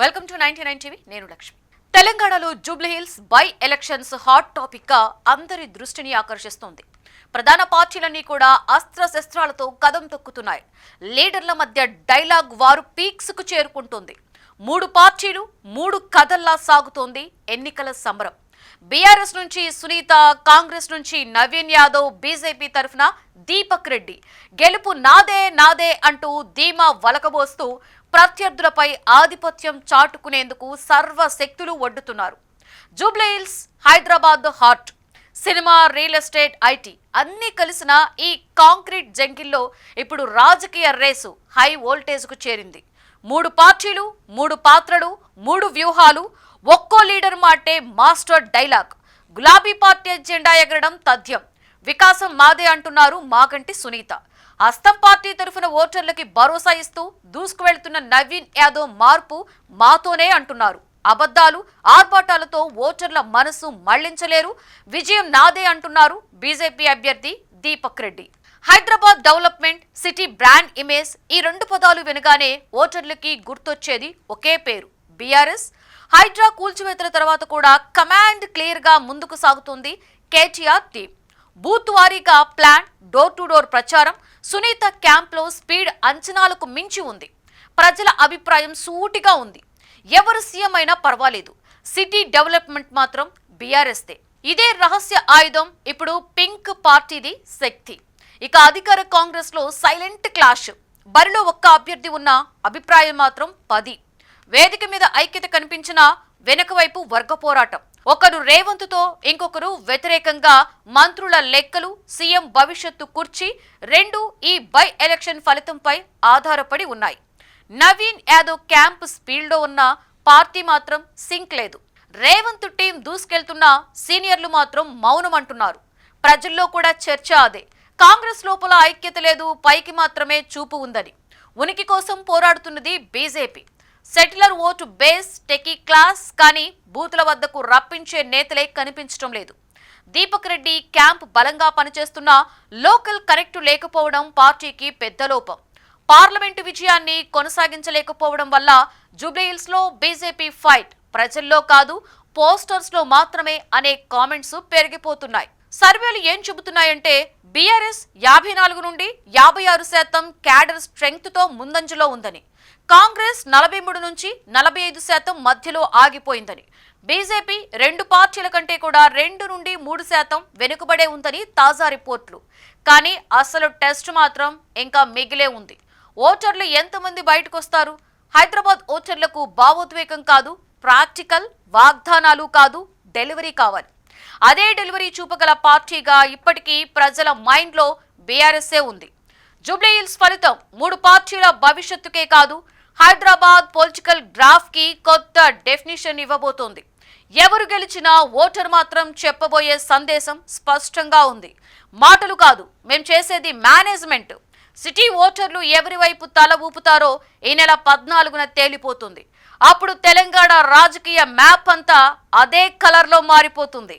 Welcome to 99 TV. నేను లక్ష్మి. తెలంగాణలో Jubilee Hills by elections hot topic గా అందరి దృష్టిని ఆకర్షిస్తోంది. ప్రధాన పార్టీలన్నీ కూడా అస్త్రశస్త్రాలతో కదం తొక్కుతున్నాయి. లీడర్ల మధ్య డైలాగ్ వారు పీక్స్ కు చేరుకుంటుంది. మూడు పార్టీలు మూడు కథల్లా సాగుతోంది ఎన్నికల సమరం. బీఆర్ఎస్ నుంచి సునీత, కాంగ్రెస్ నుంచి నవీన్ యాదవ్, బీజేపీ తరఫున దీపక్ రెడ్డి గెలుపు నాదే నాదే అంటూ ధీమా వలకబోస్తూ ప్రత్యర్థులపై ఆధిపత్యం చాటుకునేందుకు సర్వశక్తులు ఒడ్డుతున్నారు. Jubilee Hills Hyderabad hot. Cinema, real estate, IT అన్నీ కలిసిన ఈ కాంక్రీట్ జంగిల్లో ఇప్పుడు రాజకీయ రేసు హై వోల్టేజ్కు చేరింది. మూడు పార్టీలు, మూడు పాత్రలు, మూడు వ్యూహాలు, ఒక్కో లీడర్ మాటే మాస్టర్ డైలాగ్. గులాబీ పార్టీ జెండా ఎగరడం తథ్యం. వికాసం మాదే అంటున్నారు మాగంటి సునీత. హస్తం పార్టీ తరఫున ఓటర్లకి భరోసా ఇస్తూ దూసుకువెళ్తున్న నవీన్ యాదవ్ మార్పు మాతోనే అంటున్నారు. అబద్ధాలు, ఆర్భాటాలతో ఓటర్ల మనసు మళ్లించలేరు, విజయం నాదే అంటున్నారు బీజేపీ అభ్యర్థి Deepak Reddy. Hyderabad development, city brand image ఈ రెండు పదాలు వినగానే ఓటర్లకి గుర్తొచ్చేది ఒకే పేరు, బీఆర్ఎస్. హైడ్రా కూల్చివేతల తర్వాత కూడా కమాండ్ క్లియర్ గా ముందుకు సాగుతుంది కేటీఆర్ టీం. బూత్ వారీగా ప్లాన్, డోర్ టు డోర్ ప్రచారం. సునీత క్యాంప్లో స్పీడ్ అంచనాలకు మించి ఉంది. ప్రజల అభిప్రాయం సూటిగా ఉంది. ఎవరు సీఎం అయినా పర్వాలేదు, సిటీ డెవలప్మెంట్ మాత్రం బీఆర్ఎస్దే. ఇదే రహస్య ఆయుధం ఇప్పుడు పింక్ పార్టీది శక్తి. ఇక అధికార కాంగ్రెస్ లో సైలెంట్ క్లాష్. బరిలో ఒక్క అభ్యర్థి ఉన్న అభిప్రాయం మాత్రం 10. వేదిక మీద ఐక్యత కనిపించిన వెనక వైపు వర్గ పోరాటం. ఒకరు రేవంత్తో, ఇంకొకరు వ్యతిరేకంగా. మంత్రుల లెక్కలు, సీఎం భవిష్యత్తు కుర్చీ రెండు ఈ బై ఎలక్షన్ ఫలితంపై ఆధారపడి ఉన్నాయి. నవీన్ యాదవ్ క్యాంప్ స్పీడ్లో ఉన్న పార్టీ మాత్రం సింక్ లేదు. రేవంత్ టీం దూసుకెళ్తున్న సీనియర్లు మాత్రం మౌనం అంటున్నారు. ప్రజల్లో కూడా చర్చ అదే. కాంగ్రెస్ లోపల ఐక్యత లేదు, పైకి మాత్రమే చూపు ఉందని. ఉనికి కోసం పోరాడుతున్నది BJP. Settler vote base, techie class, కానీ బూతుల వద్దకు రప్పించే నేతలే కనిపించడం లేదు. దీపక్ రెడ్డి క్యాంప్ బలంగా పనిచేస్తున్నా లోకల్ కనెక్ట్ లేకపోవడం పార్టీకి పెద్ద లోపం. పార్లమెంటు విజయాన్ని కొనసాగించలేకపోవడం వల్ల జూబ్లీహిల్స్ లో బీజేపీ ఫైట్ ప్రజల్లో కాదు, పోస్టర్స్ లో మాత్రమే అనే కామెంట్స్ పెరిగిపోతున్నాయి. సర్వేలు ఏం చెబుతున్నాయంటే బీఆర్ఎస్ 54 నుండి 56% క్యాడర్ స్ట్రెంగ్త్ తో ముందంజలో ఉందని, కాంగ్రెస్ 43 నుంచి 45% మధ్యలో ఆగిపోయిందని, బీజేపీ రెండు పార్టీల కంటే కూడా 2 నుండి 3% వెనుకబడే ఉందని తాజా రిపోర్ట్లు. కానీ అసలు టెస్ట్ మాత్రం ఇంకా మిగిలే ఉంది. ఓటర్లు ఎంతమంది బయటకు వస్తారు? హైదరాబాద్ ఓటర్లకు భావోద్వేగం కాదు, ప్రాక్టికల్ వాగ్దానాలు కాదు, డెలివరీ కావాలి. అదే డెలివరీ చూపగల పార్టీగా ఇప్పటికీ ప్రజల మైండ్లో బీఆర్ఎస్ఏ ఉంది. జూబ్లీహిల్స్ ఫలితం మూడు పార్టీల భవిష్యత్తుకే కాదు, హైదరాబాద్ పొలిటికల్ గ్రాఫ్ కి కొత్త డెఫినిషన్ ఇవ్వబోతోంది. ఎవరు గెలిచినా ఓటర్ మాత్రం చెప్పబోయే సందేశం స్పష్టంగా ఉంది. మాటలు కాదు, మేం చేసేది మేనేజ్మెంట్. సిటీ ఓటర్లు ఎవరి వైపు తల ఊపుతారో ఈ నెల 14న తేలిపోతుంది. అప్పుడు తెలంగాణ రాజకీయ మ్యాప్ అంతా అదే కలర్లో మారిపోతుంది.